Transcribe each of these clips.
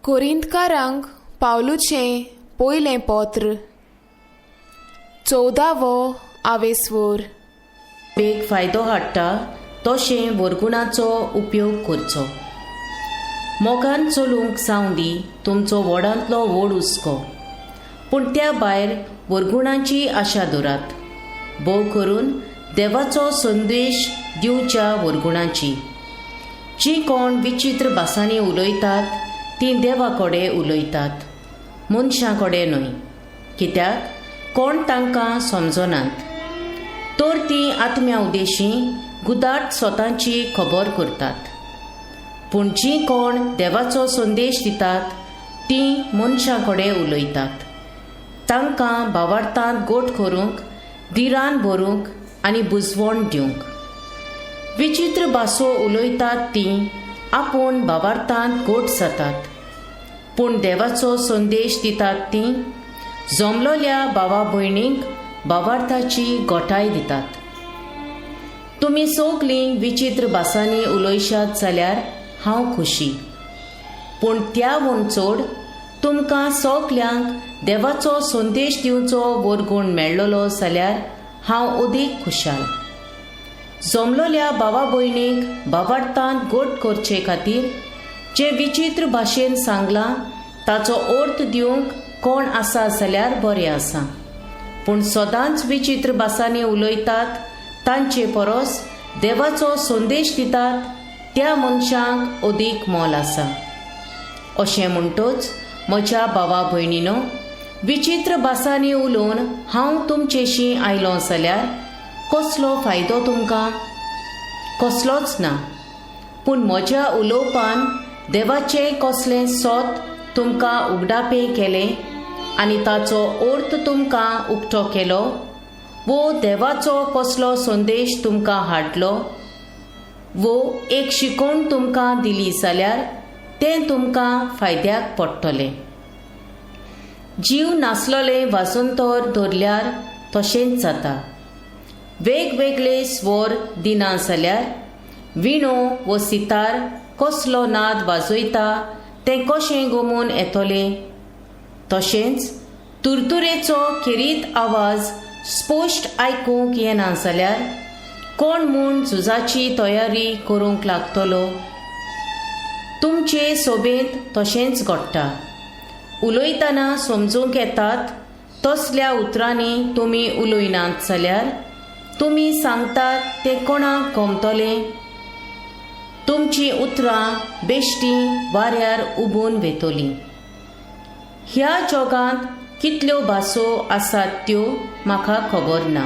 कोरिंतकारांक पावलुचें पयलें पत्र 14वो आवेसवोर. एक फायदो हाडटा तशें वरगुणाचो उपयोग करचो. मोगान चलूंक सावंदी तुमचो व्हडांतलो व्हड हुस्को, पूण त्या भायर वरगुणांची आशा दवरात, भोव करून देवाचो संदेश दिवच्या वरगुणांची. जीं कोण विचित्र भासांनी उलयतात तीं देवा कडेन उलयतात, मनशां कडेन न्हय, कित्याक कोण तांकां समजनात. तर तीं आत्म्या उद्देशी गुदाट स्वताची खबर करतात. पूण जीं कोण देवाचो संदेश दितात तीं मनशां कडेन उलयतात, तांकां भावार्थांत गोट करूंक, धिरान भरूंक आनी बुजवण दिवंक. विचित्र भासो उलयतात तीं आपूण भावार्थांत गोट जातात, पूण देवाचो संदेश दितात तीं जमलोल्या भावा भयणींक भावार्थाची गोठाय दितात. तुमी सगलीं विचित्र भासांनी उलयशात जाल्यार हांव खुशी, पूण त्या वून चड तुमकां सगल्यांक देवाचो संदेश दिवचो वरगूण मेळ्ळलो जाल्यार हांव अदीक खुशाल. जमलोल्या भावा भयणीक भावार्थांत गोट करचे खातीर जे विचित्र भाशेन सांगलां ताचो अर्थ दिवंक कोण आसा जाल्यार बरें आसा, पूण सदांच विचित्र भासांनी उलयतात तांचे परस देवाचो संदेश दितात त्या मनशांक अदीक मोल आसा. अशें म्हणटच म्हज्या भावा भयणीनो, विचित्र भासांनी उलोवन हांव तुमचेशी आयलों जाल्यार कसलो फायदो तुमकां? कसलोच ना. पूण म्हज्या उलोवपान देवाचें कसलें सोत तुमकां उगडापें केलें आनी ताचो अर्थ तुमकां उक्तो केलो, वो देवाचो कसलो संदेश तुमकां हाडलो, वो एक शिकवण तुमकां दिली जाल्यार तें तुमकां फायद्याक पडटलें. जीव नासलोले वाजोंतर धरल्यार तशेंच जाता. वेगवेगळे स्वर दिना जाल्यार विणो वो सितार कसलो नाद वाजयता तें कशें गमून येतलें. तशेंच तुरतुरेचो खेरीत आवाज स्पश्ट आयकूंक येना जाल्यार कोण म्हूण झुजाची तयारी करूंक लागतलो. तुमचे सोबेत तशेंच घडटा. उलयतना समजूंक येतात तसल्या उतरांनी तुमी उलयनात जाल्यार तुमी सांगतात तें कोणाक गमतलें. तुमची उतरां बेश्टी वाऱ्यार उबून वेतलीं. ह्या जगांत कितल्यो भासो आसात त्यो म्हाका खबर ना,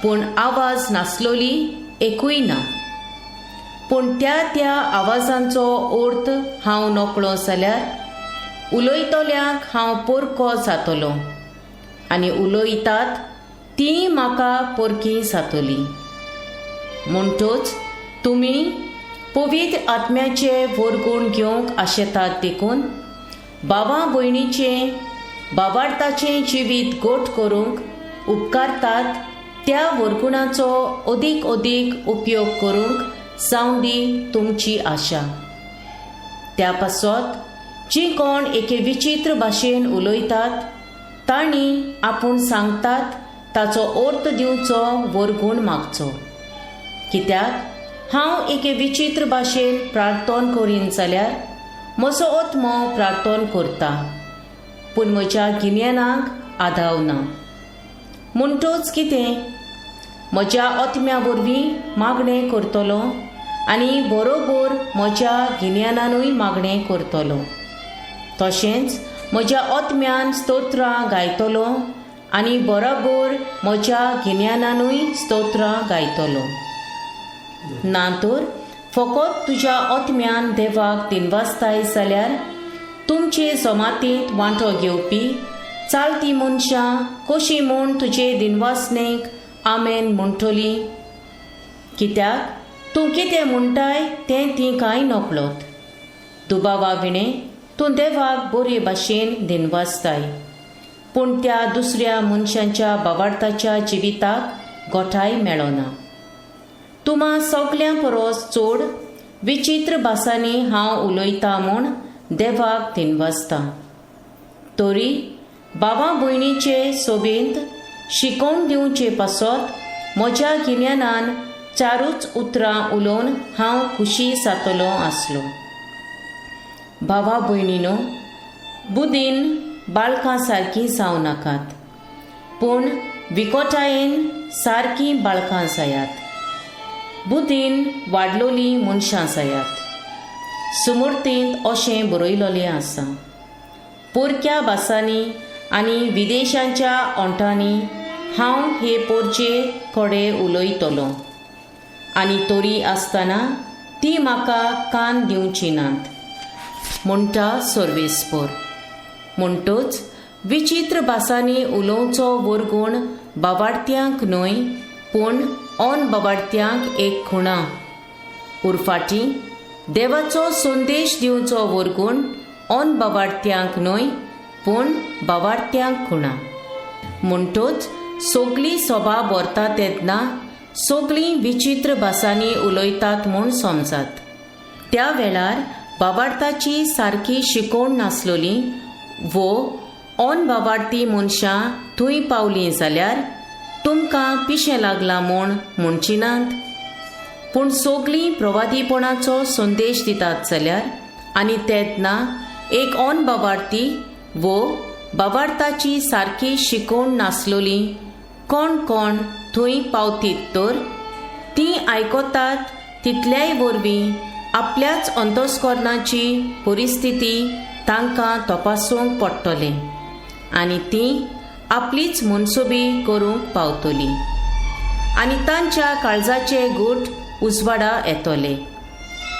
पूण आवाज नासलोली एकूय ना. पूण त्या त्या आवाजांचो अर्थ हांव नकळो जाल्यार उलयतल्यांक हांव पोरको जातलों आनी उलयतात तीं म्हाका पोरकी जातलीं. म्हणटच तुमी पवित्र आत्म्याचे वरगूण घेवंक आशेतात देखून भावा भयणीचें भावार्थाचें जिवीत गोठ करूंक उपकारतात त्या वरगुणाचो अदीक अदीक उपयोग करूंक सावंदी तुमची आशा. त्या पासत जीं कोण एके विचित्र भाशेन उलयतात तांणी आपूण सांगतात ताचो अर्थ दिवचो वरगूण मागचो. कित्याक हांव एके विचित्र भाशेन प्रार्थना करीन जाल्यार म्हजो आत्मो प्रार्थना करता, पूण म्हज्या गिन्यानाक आदाव ना. म्हणटच कितें? म्हज्या आत्म्या वरवीं मागणें करतलो आनी बरोबर म्हज्या गिन्यानानूय मागणें करतलो. तशेंच म्हज्या आत्म्यान स्तोत्रां गायतलो आनी बरोबर म्हज्या गिन्यानानूय स्तोत्रां गायतलो. ना तर फकत तुज्या आत्म्यान देवाक दिनवासताय जाल्यार तुमचे जमातींत वांटो घेवपी चालती मनशां कशीं म्हूण तुजे दिनवासनेक आमेन म्हणटलीं. कित्याक तूं कितें म्हणटाय तें तीं कांय नकळत. दुबावा विणें तूं देवाक बरे भाशेन दिनवासताय, पूण त्या दुसऱ्या मनशांच्या भावार्थाच्या जिविताक गोठाय मेळना. तुम्हा सगळ्यां परस चड विचित्र भासांनी हांव उलयतां म्हूण देवाक दिनवासता. तरी भावा भयणीचे सोबेंत शिकोवन दिवचे पासत म्हज्या गिन्यानान 4 उतरां उलोवन हांव खुशी जातलो आसलो. भावा भयणीनो, बुदीन बाळकां सारकीं जावं नाकात, पूण विकोटायेन सारकीं बाळकां जायात. बुदीन वाडलोलीं मनशां जायात. सुमूर्तींत अशें बरयलोलें आसा. पोरक्या भासांनी आनी विदेशांच्या ओंठांनी हांव हे पोरचे कोडे उलयतलों, आनी तोरी आसतना ती म्हाका कान दिवची नात, म्हणटा सर्वेस्पर. म्हणटूच विचित्र भासांनी उलोवचो वरगूण बाबार्थ्यांक न्हय, पूण ऑन बाबार्थ्यांक एक खुणा. उरफाटी देवाचो संदेश दिवचो वरगूण ऑन बाबार्थ्यांक न्हय, पूण बाबार्थ्यांक खुणा. म्हणटूच सगळीं सभा भरता तेन्ना सगळीं विचित्र भासांनी उलयतात म्हूण समजात. त्या वेळार बाबार्थाची सारकी शिकोवण नासलोली वो ऑन बाबार्थी मनशां थंय पावलीं जाल्यार तुमकां पिशें लागलां म्हूण म्हणची नात. पूण सगळीं प्रवादीपणाचो संदेश दितात जाल्यार आनी तेन्ना एक ऑन बाबार्थी वो बाबार्थाची सारकी शिकोवण नासलोली कोण कोण थंय पावतीत तर तीं आयकतात तितल्याय वरवीं आपल्याच अंतस्करणाची परिस्थिती तांकां तपासूंक पडटलें आनी तीं आपलीच मनसुबी करूंक पावतलीं आनी तांच्या काळजाचे गूट उजवाडा येतले.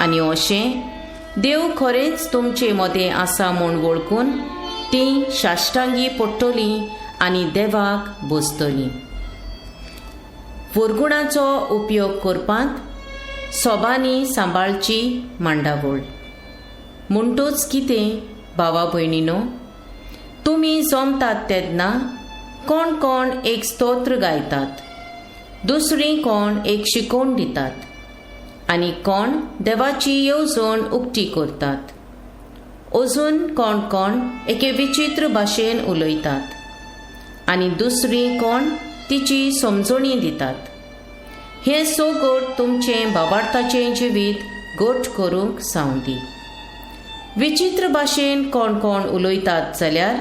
आनी अशें देव खरेंच तुमचे मदें आसा म्हूण वळखून तीं साश्टांगी पडटलीं आनी देवाक बसतलीं. वरगुणाचो उपयोग करपांत सभांनी सांबाळची मांडावळ. म्हणटूच कितें भावा भयणीनो, तुमी जमतात तेन्ना कोण कोण एक स्तोत्र गायतात, दुसरीं कोण एक शिकोवण दितात आनी कोण देवाची येवजण उक्ती करतात. अजून कोण कोण एके विचित्र भाशेन उलयतात आनी दुसरीं कोण तिची समजणी दितात. हे सोगोट तुमचें बाबार्थाचें जिवीत गोठ करूंक सांवदी. विचित्र भाशेन कोण कोण उलयतात जाल्यार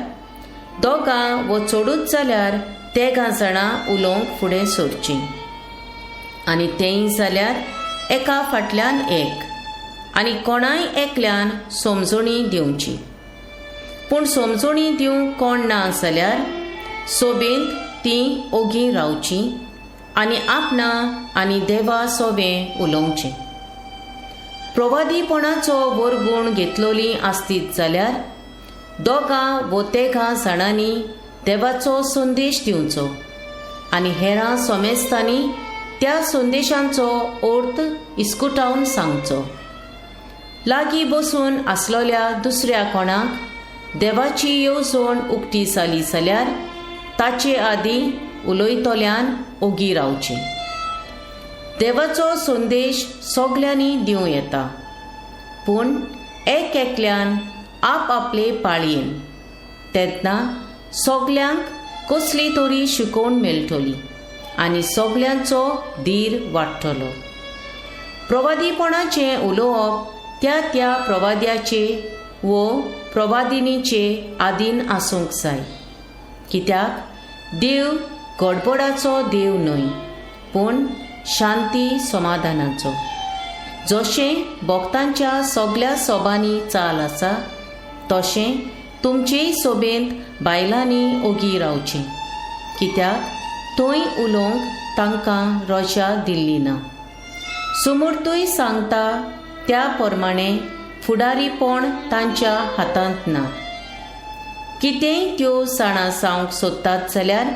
दोगां वो चडूच जाल्यार तेगां जाणां उलोवंक फुडें सरचीं आनी तेंय जाल्यार एका फाटल्यान एक आनी कोणाय एकल्यान समजणी दिवची. पूण समजणी दिवंक कोण ना जाल्यार सोबेंत तीं ओगी रावचीं आनी आपणां आनी देवा सोबें उलोवचें. प्रवादीपणाचो वरगूण घेतलोलीं आसतीत जाल्यार दोगां वो तेगां जाणांनी देवाचो संदेश दिवचो आनी हेरां सोमेस्तांनी त्या संदेशांचो अर्थ इस्कुटावन सांगचो. लागीं बसून आसलोल्या दुसऱ्या कोणाक देवाची येवजण उक्ती जाली जाल्यार ताचे आदीं उलयतल्यान ओगी रावचें. देवाचो संदेश सगल्यांनी दिवं येता, पूण एक एकल्यान आप आपले पाळयेन. तेन्ना सगल्यांक कसली तरी शिकोवण मेळटली आनी सगल्यांचो धीर वाडटलो. प्रवादीपणाचें उलोवप त्या त्या प्रवाद्याचे वो प्रवादिनीचे आदीन आसूंक जाय, कित्याक देव गडबडाचो देव न्हय, पूण शांती समाधानाचो. जशें भक्तांच्या सगळ्या सभांनी चाल आसा तशें तुमचेय सोबेंत बायलांनी ओगी रावचें, कित्याक थंय उलोवंक तांकां रजा दिल्ली ना. सुमूर्तूय सांगता त्या प्रमाणें फुडारीपण तांच्या हातांत ना. कितेंय त्यो जाणां जावंक सोदतात जाल्यार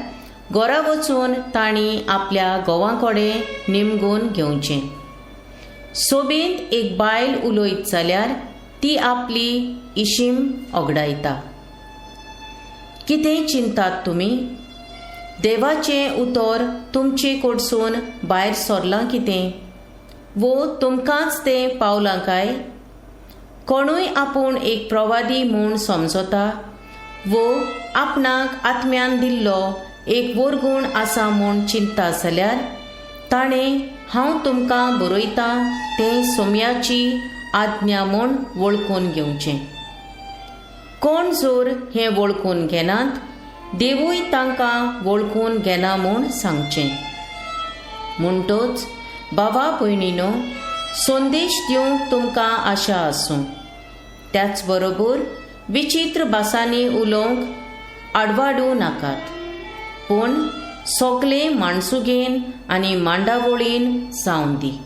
घरा वचून तांणी आपल्या घोवांकडेन निमगून घेवचें. सोबेंत एक बायल उलयत जाल्यार ती आपली इशीम ओगडायता. कितें चिंतात तुमी? देवाचें उतर तुमचे कडसून भायर सरलां कितें? वो तुमकांच तें पावलां काय? कोणूय आपूण एक प्रवादी म्हूण समजता वो आपणाक आत्म्यान दिल्लो एक वरगूण आसा म्हूण चिंता जाल्यार ताणें हांव तुमकां बरयतां तें सोम्याची आज्ञा म्हूण वळखून घेवचें. कोण जर हें वळखून घेनात देवूय तांकां वळखून घेना म्हूण सांगचें. म्हणटच भावा भयणीनो, संदेश दिवंक तुमकां आशा आसूं. त्याच बरोबर विचित्र भासांनी उलोवंक आडवाडूं नाकात, पूण सोगले माणसुगेन आनी मांडावळीन जावं दी.